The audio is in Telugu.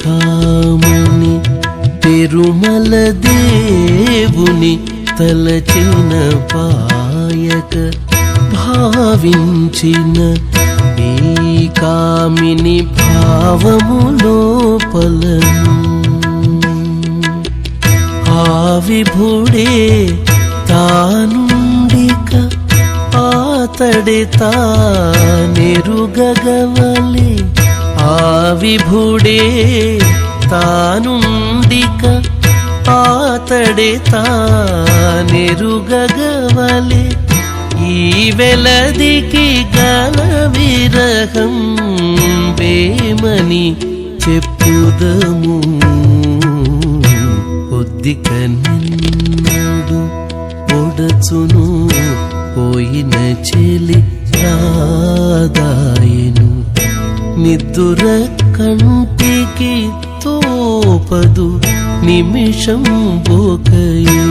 దేవశిఖామణి తిరుమల దేవుని తలచిన పాయక భావించిన ఈ కామిని భావము లోపలను ఆ విభుడే తానుండిక ఆతడే తానెరుగగవలె ఆ విభుడే తానుండిక ఆతడే తానెరుగగవలె ఈ వెలదికి గల విరహం వేమని చెప్పుదము కొద్దిక నిన్నడు పొడచును పోయిన చెలి రాదాయను నిద్దుర కంటికి తోపదు నిమిషం బోకయు